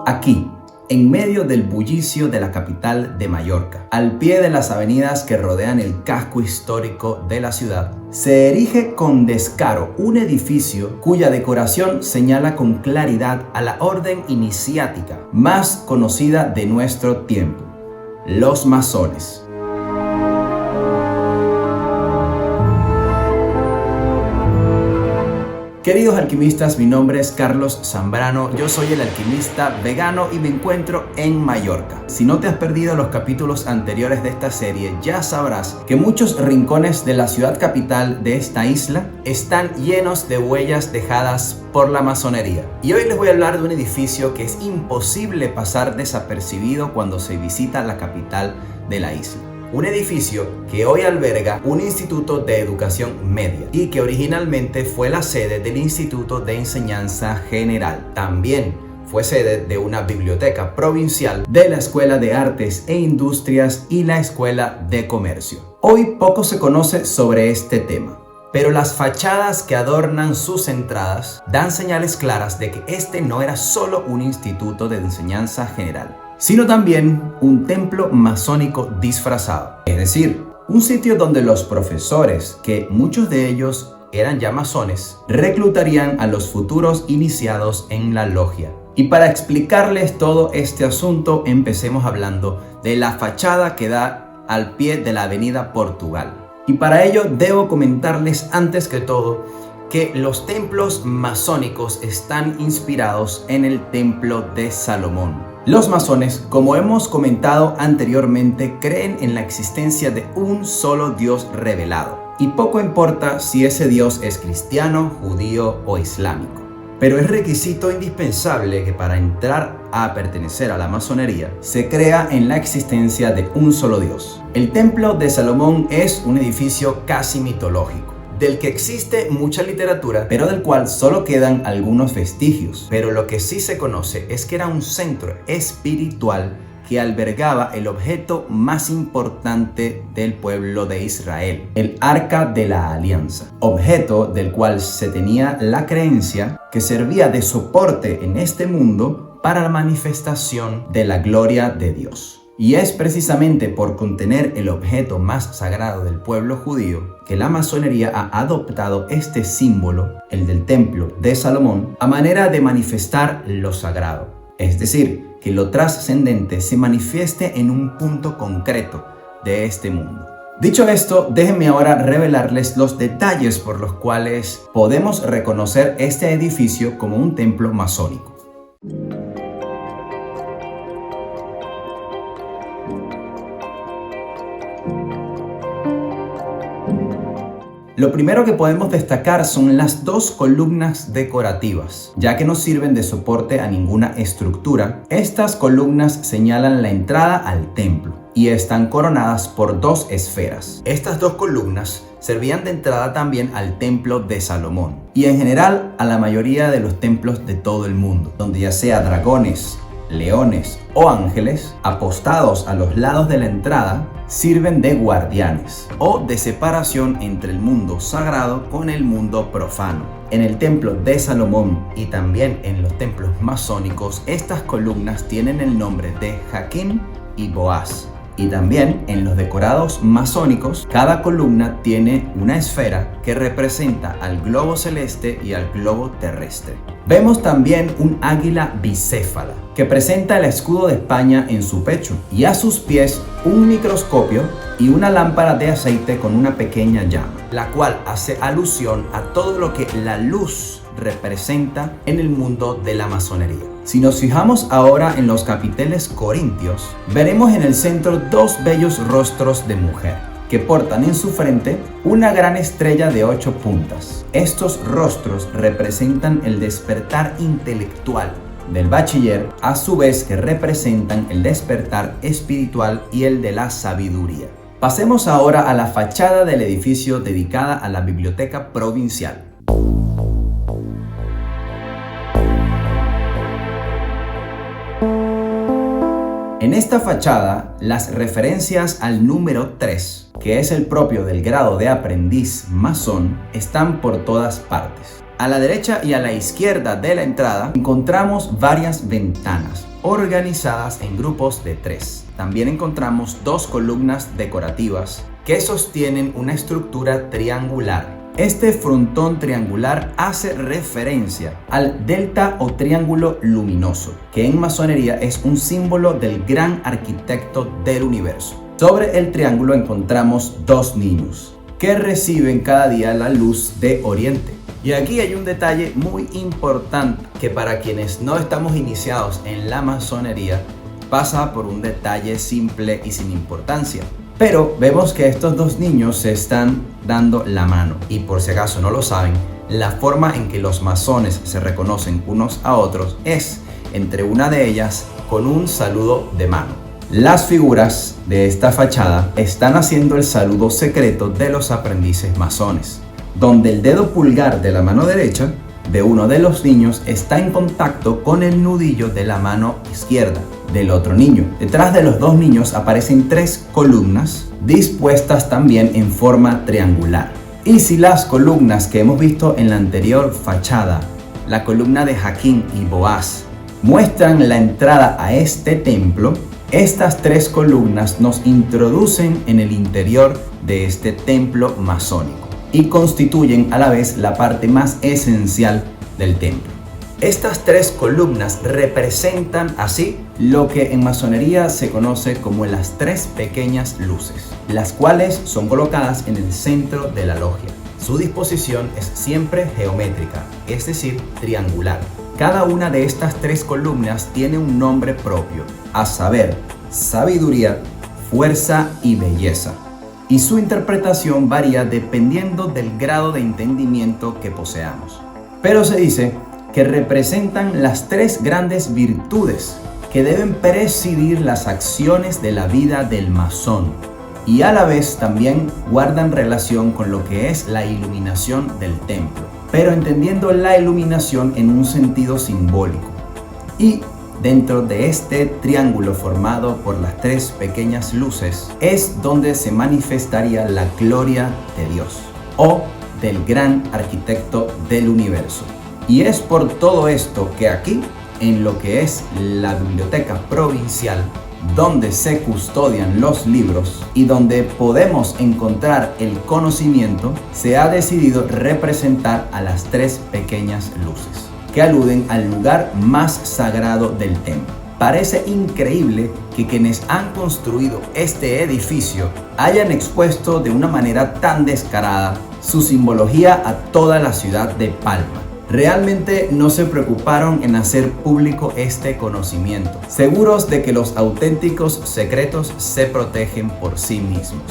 Aquí, en medio del bullicio de la capital de Mallorca, al pie de las avenidas que rodean el casco histórico de la ciudad, se erige con descaro un edificio cuya decoración señala con claridad a la orden iniciática más conocida de nuestro tiempo, los masones. Queridos alquimistas, mi nombre es Carlos Zambrano, yo soy el alquimista vegano y me encuentro en Mallorca. Si no te has perdido los capítulos anteriores de esta serie, ya sabrás que muchos rincones de la ciudad capital de esta isla están llenos de huellas dejadas por la masonería. Y hoy les voy a hablar de un edificio que es imposible pasar desapercibido cuando se visita la capital de la isla. Un edificio que hoy alberga un instituto de educación media y que originalmente fue la sede del Instituto de Enseñanza General. También fue sede de una biblioteca provincial, de la Escuela de Artes e Industrias y la Escuela de Comercio. Hoy poco se conoce sobre este tema, pero las fachadas que adornan sus entradas dan señales claras de que este no era solo un instituto de enseñanza general, sino también un templo masónico disfrazado. Es decir, un sitio donde los profesores, que muchos de ellos eran ya masones, reclutarían a los futuros iniciados en la logia. Y para explicarles todo este asunto, empecemos hablando de la fachada que da al pie de la avenida Portugal. Y para ello debo comentarles antes que todo que los templos masónicos están inspirados en el templo de Salomón. Los masones, como hemos comentado anteriormente, creen en la existencia de un solo Dios revelado. Y poco importa si ese Dios es cristiano, judío o islámico. Pero es requisito indispensable que para entrar a pertenecer a la masonería se crea en la existencia de un solo Dios. El templo de Salomón es un edificio casi mitológico, del que existe mucha literatura, pero del cual solo quedan algunos vestigios. Pero lo que sí se conoce es que era un centro espiritual que albergaba el objeto más importante del pueblo de Israel, el Arca de la Alianza, objeto del cual se tenía la creencia que servía de soporte en este mundo para la manifestación de la gloria de Dios. Y es precisamente por contener el objeto más sagrado del pueblo judío que la masonería ha adoptado este símbolo, el del templo de Salomón, a manera de manifestar lo sagrado. Es decir, que lo trascendente se manifieste en un punto concreto de este mundo. Dicho esto, déjenme ahora revelarles los detalles por los cuales podemos reconocer este edificio como un templo masónico. Lo primero que podemos destacar son las dos columnas decorativas, ya que no sirven de soporte a ninguna estructura. Estas columnas señalan la entrada al templo y están coronadas por dos esferas. Estas dos columnas servían de entrada también al templo de Salomón y en general a la mayoría de los templos de todo el mundo, donde ya sea dragones, leones o ángeles apostados a los lados de la entrada sirven de guardianes o de separación entre el mundo sagrado con el mundo profano. En el templo de Salomón y también en los templos masónicos, estas columnas tienen el nombre de Jaquín y Boaz. Y también en los decorados masónicos, cada columna tiene una esfera que representa al globo celeste y al globo terrestre. Vemos también un águila bicéfala que presenta el escudo de España en su pecho y a sus pies un microscopio y una lámpara de aceite con una pequeña llama, la cual hace alusión a todo lo que la luz representa en el mundo de la masonería. Si nos fijamos ahora en los capiteles corintios, veremos en el centro dos bellos rostros de mujer que portan en su frente una gran estrella de 8 puntas. Estos rostros representan el despertar intelectual del bachiller, a su vez que representan el despertar espiritual y el de la sabiduría. Pasemos ahora a la fachada del edificio dedicada a la biblioteca provincial. En esta fachada, las referencias al número 3, que es el propio del grado de aprendiz masón, están por todas partes. A la derecha y a la izquierda de la entrada encontramos varias ventanas organizadas en grupos de 3. También encontramos 2 columnas decorativas que sostienen una estructura triangular. Este frontón triangular hace referencia al delta o triángulo luminoso, que en masonería es un símbolo del gran arquitecto del universo. Sobre el triángulo encontramos 2 niños que reciben cada día la luz de Oriente. Y aquí hay un detalle muy importante que para quienes no estamos iniciados en la masonería pasa por un detalle simple y sin importancia. Pero vemos que estos 2 niños se están dando la mano y por si acaso no lo saben, la forma en que los masones se reconocen unos a otros es entre una de ellas con un saludo de mano. Las figuras de esta fachada están haciendo el saludo secreto de los aprendices masones, donde el dedo pulgar de la mano derecha de uno de los niños está en contacto con el nudillo de la mano izquierda del otro niño. Detrás de los 2 niños aparecen 3 columnas dispuestas también en forma triangular. Y si las columnas que hemos visto en la anterior fachada, la columna de Jaquín y Boaz, muestran la entrada a este templo, estas 3 columnas nos introducen en el interior de este templo masónico y constituyen a la vez la parte más esencial del templo. Estas 3 columnas representan así lo que en masonería se conoce como las 3 pequeñas luces, las cuales son colocadas en el centro de la logia. Su disposición es siempre geométrica, es decir, triangular. Cada una de estas 3 columnas tiene un nombre propio, a saber, sabiduría, fuerza y belleza. Y su interpretación varía dependiendo del grado de entendimiento que poseamos. Pero se dice que representan las 3 grandes virtudes que deben presidir las acciones de la vida del masón y a la vez también guardan relación con lo que es la iluminación del templo, pero entendiendo la iluminación en un sentido simbólico. Y dentro de este triángulo formado por las 3 pequeñas luces es donde se manifestaría la gloria de Dios o del gran arquitecto del universo. Y es por todo esto que aquí, en lo que es la biblioteca provincial, donde se custodian los libros y donde podemos encontrar el conocimiento, se ha decidido representar a las 3 pequeñas luces, que aluden al lugar más sagrado del templo. Parece increíble que quienes han construido este edificio hayan expuesto de una manera tan descarada su simbología a toda la ciudad de Palma. Realmente no se preocuparon en hacer público este conocimiento, seguros de que los auténticos secretos se protegen por sí mismos.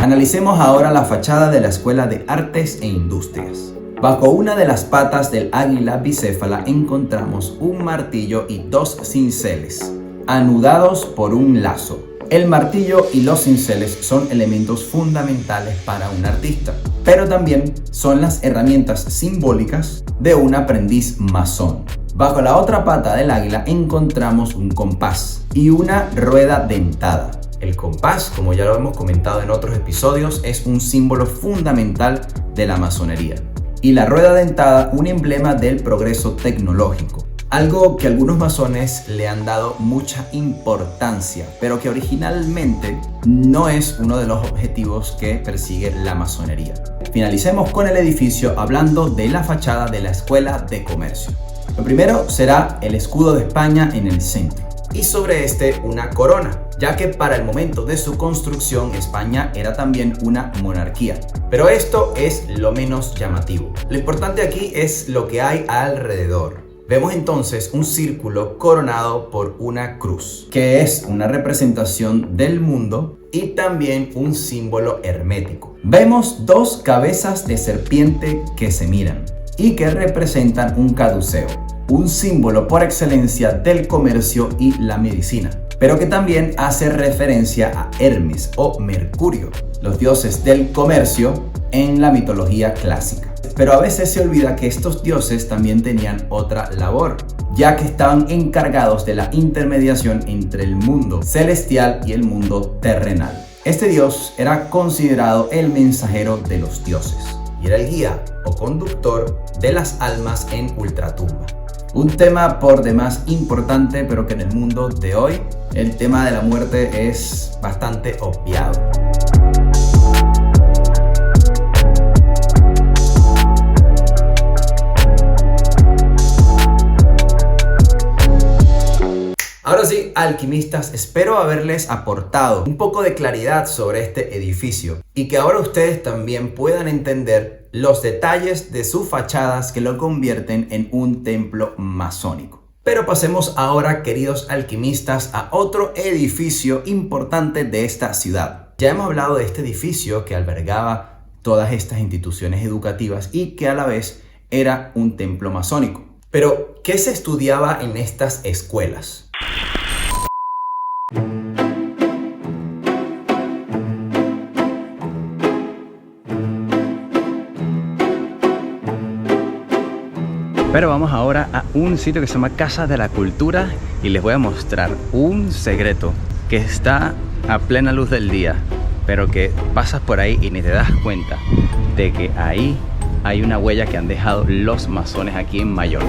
Analicemos ahora la fachada de la Escuela de Artes e Industrias. Bajo una de las patas del águila bicéfala encontramos un martillo y 2 cinceles, anudados por un lazo. El martillo y los cinceles son elementos fundamentales para un artista, pero también son las herramientas simbólicas de un aprendiz masón. Bajo la otra pata del águila encontramos un compás y una rueda dentada. El compás, como ya lo hemos comentado en otros episodios, es un símbolo fundamental de la masonería. Y la rueda dentada, un emblema del progreso tecnológico. Algo que algunos masones le han dado mucha importancia, pero que originalmente no es uno de los objetivos que persigue la masonería. Finalicemos con el edificio hablando de la fachada de la Escuela de Comercio. Lo primero será el escudo de España en el centro y sobre este una corona, ya que para el momento de su construcción España era también una monarquía. Pero esto es lo menos llamativo. Lo importante aquí es lo que hay alrededor. Vemos entonces un círculo coronado por una cruz, que es una representación del mundo y también un símbolo hermético. Vemos 2 cabezas de serpiente que se miran y que representan un caduceo, un símbolo por excelencia del comercio y la medicina, pero que también hace referencia a Hermes o Mercurio, los dioses del comercio en la mitología clásica. Pero a veces se olvida que estos dioses también tenían otra labor, ya que estaban encargados de la intermediación entre el mundo celestial y el mundo terrenal. Este dios era considerado el mensajero de los dioses y era el guía o conductor de las almas en ultratumba. Un tema por demás importante, pero que en el mundo de hoy el tema de la muerte es bastante obviado. Ahora sí, alquimistas, espero haberles aportado un poco de claridad sobre este edificio y que ahora ustedes también puedan entender los detalles de sus fachadas que lo convierten en un templo masónico. Pero pasemos ahora, queridos alquimistas, a otro edificio importante de esta ciudad. Ya hemos hablado de este edificio que albergaba todas estas instituciones educativas y que a la vez era un templo masónico. Pero, ¿qué se estudiaba en estas escuelas? Pero vamos ahora a un sitio que se llama Casa de la Cultura y les voy a mostrar un secreto que está a plena luz del día, pero que pasas por ahí y ni te das cuenta de que ahí hay una huella que han dejado los masones aquí en Mallorca.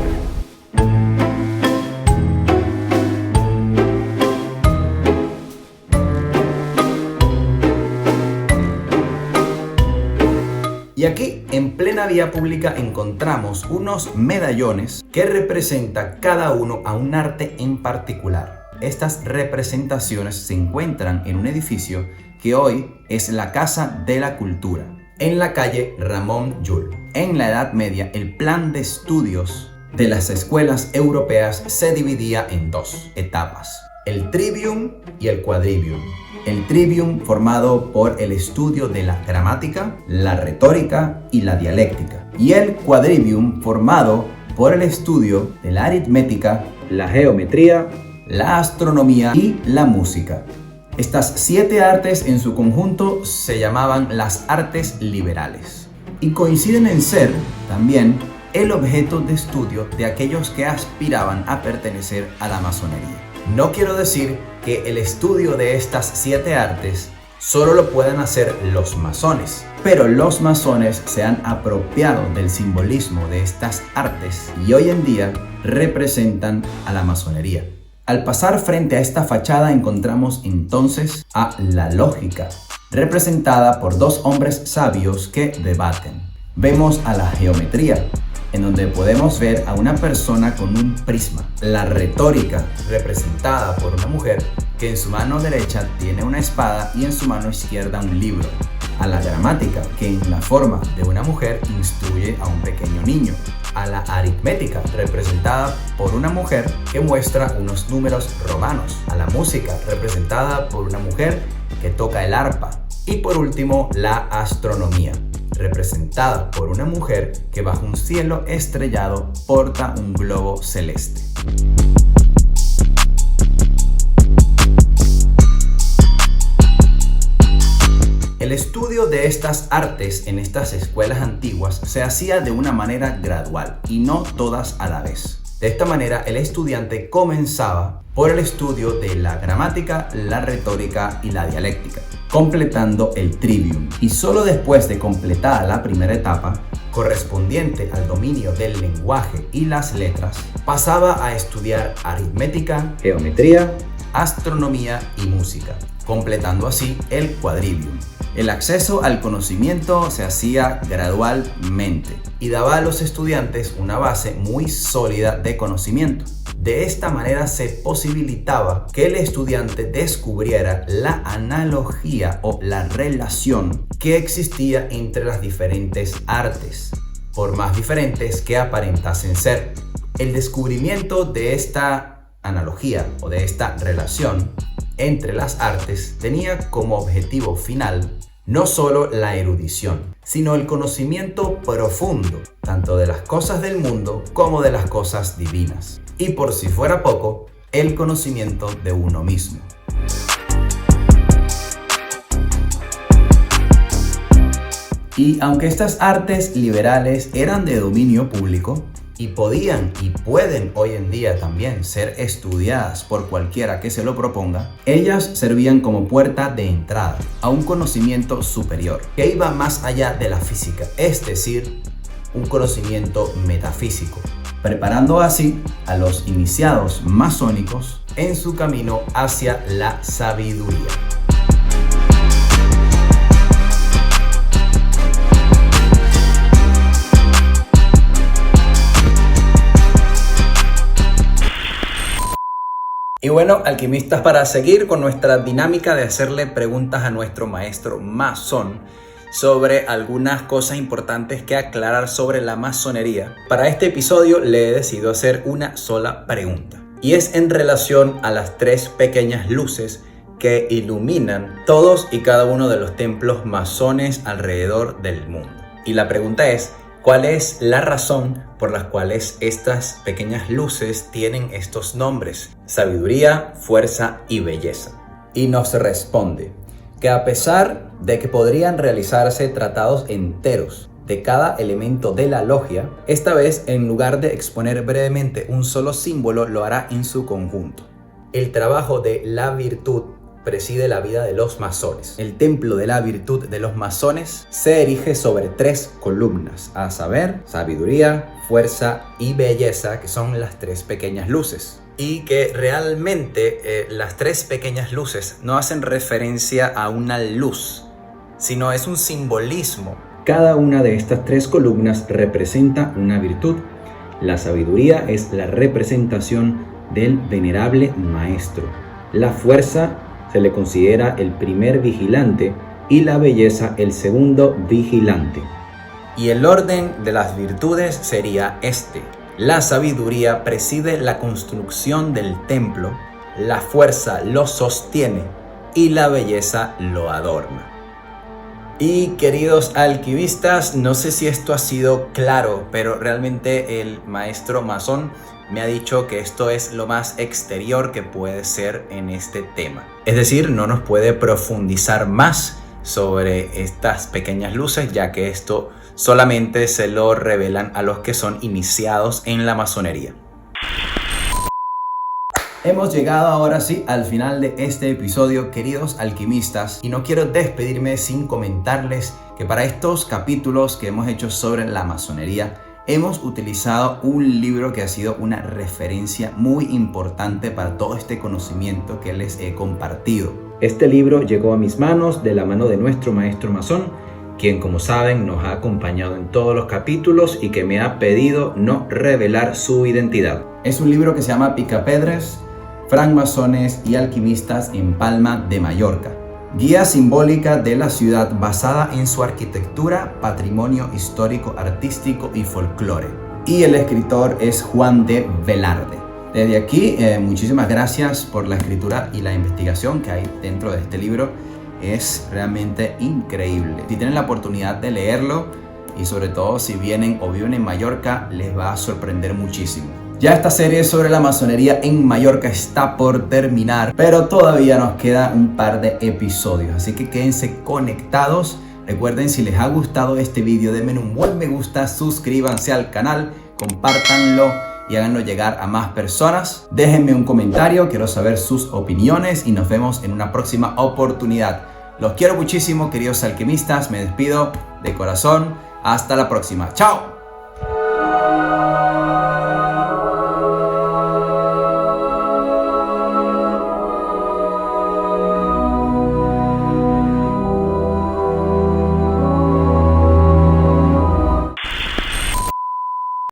Y aquí, en plena vía pública, encontramos unos medallones que representan cada uno a un arte en particular. Estas representaciones se encuentran en un edificio que hoy es la Casa de la Cultura, en la calle Ramon Llull. En la Edad Media, el plan de estudios de las escuelas europeas se dividía en dos etapas: el trivium y el quadrivium. El trivium formado por el estudio de la gramática, la retórica y la dialéctica. Y el quadrivium formado por el estudio de la aritmética, la geometría, la astronomía y la música. Estas 7 artes en su conjunto se llamaban las artes liberales. Y coinciden en ser también el objeto de estudio de aquellos que aspiraban a pertenecer a la masonería. No quiero decir que el estudio de estas 7 artes solo lo puedan hacer los masones, pero los masones se han apropiado del simbolismo de estas artes y hoy en día representan a la masonería. Al pasar frente a esta fachada encontramos entonces a la lógica, representada por 2 hombres sabios que debaten. Vemos a la geometría, en donde podemos ver a una persona con un prisma. La retórica, representada por una mujer que en su mano derecha tiene una espada y en su mano izquierda un libro. A la gramática, que en la forma de una mujer instruye a un pequeño niño. A la aritmética, representada por una mujer que muestra unos números romanos. A la música, representada por una mujer que toca el arpa. Y por último, la astronomía, representada por una mujer que bajo un cielo estrellado porta un globo celeste. El estudio de estas artes en estas escuelas antiguas se hacía de una manera gradual y no todas a la vez. De esta manera, el estudiante comenzaba por el estudio de la gramática, la retórica y la dialéctica, completando el trivium. Y solo después de completada la primera etapa, correspondiente al dominio del lenguaje y las letras, pasaba a estudiar aritmética, geometría, astronomía y música, completando así el quadrivium. El acceso al conocimiento se hacía gradualmente y daba a los estudiantes una base muy sólida de conocimiento. De esta manera se posibilitaba que el estudiante descubriera la analogía o la relación que existía entre las diferentes artes, por más diferentes que aparentasen ser. El descubrimiento de esta analogía o de esta relación entre las artes tenía como objetivo final no solo la erudición, sino el conocimiento profundo, tanto de las cosas del mundo como de las cosas divinas. Y por si fuera poco, el conocimiento de uno mismo. Y aunque estas artes liberales eran de dominio público y podían y pueden hoy en día también ser estudiadas por cualquiera que se lo proponga, ellas servían como puerta de entrada a un conocimiento superior que iba más allá de la física, es decir, un conocimiento metafísico, preparando así a los iniciados masónicos en su camino hacia la sabiduría. Y bueno, alquimistas, para seguir con nuestra dinámica de hacerle preguntas a nuestro maestro masón sobre algunas cosas importantes que aclarar sobre la masonería, para este episodio le he decidido hacer una sola pregunta. Y es en relación a las 3 pequeñas luces que iluminan todos y cada uno de los templos masones alrededor del mundo. Y la pregunta es: ¿cuál es la razón por las cuales estas pequeñas luces tienen estos nombres? Sabiduría, fuerza y belleza. Y nos responde que a pesar de que podrían realizarse tratados enteros de cada elemento de la logia, esta vez en lugar de exponer brevemente un solo símbolo, lo hará en su conjunto. El trabajo de la virtud preside la vida de los masones. El templo de la virtud de los masones se erige sobre 3 columnas, a saber, sabiduría, fuerza y belleza, que son las 3 pequeñas luces. Y que realmente las 3 pequeñas luces no hacen referencia a una luz, sino es un simbolismo. Cada una de estas 3 columnas representa una virtud. La sabiduría es la representación del venerable maestro. La fuerza se le considera el primer vigilante y la belleza el segundo vigilante. Y el orden de las virtudes sería este: la sabiduría preside la construcción del templo, la fuerza lo sostiene y la belleza lo adorna. Y queridos alquimistas, no sé si esto ha sido claro, pero realmente el maestro masón me ha dicho que esto es lo más exterior que puede ser en este tema. Es decir, no nos puede profundizar más sobre estas pequeñas luces, ya que esto solamente se lo revelan a los que son iniciados en la masonería. Hemos llegado ahora sí al final de este episodio, queridos alquimistas, y no quiero despedirme sin comentarles que para estos capítulos que hemos hecho sobre la masonería hemos utilizado un libro que ha sido una referencia muy importante para todo este conocimiento que les he compartido. Este libro llegó a mis manos de la mano de nuestro maestro masón, quien, como saben, nos ha acompañado en todos los capítulos y que me ha pedido no revelar su identidad. Es un libro que se llama Picapedres, francmasones y alquimistas en Palma de Mallorca. Guía simbólica de la ciudad basada en su arquitectura, patrimonio histórico, artístico y folclore. Y el escritor es Juan de Velarde. Desde aquí, muchísimas gracias por la escritura y la investigación que hay dentro de este libro. Es realmente increíble. Si tienen la oportunidad de leerlo y sobre todo si vienen o viven en Mallorca, les va a sorprender muchísimo. Ya esta serie sobre la masonería en Mallorca está por terminar, pero todavía nos queda un par de episodios, así que quédense conectados. Recuerden, si les ha gustado este vídeo, denme un buen me gusta, suscríbanse al canal, compártanlo y háganlo llegar a más personas. Déjenme un comentario, quiero saber sus opiniones y nos vemos en una próxima oportunidad. Los quiero muchísimo, queridos alquimistas, me despido de corazón. Hasta la próxima. ¡Chao!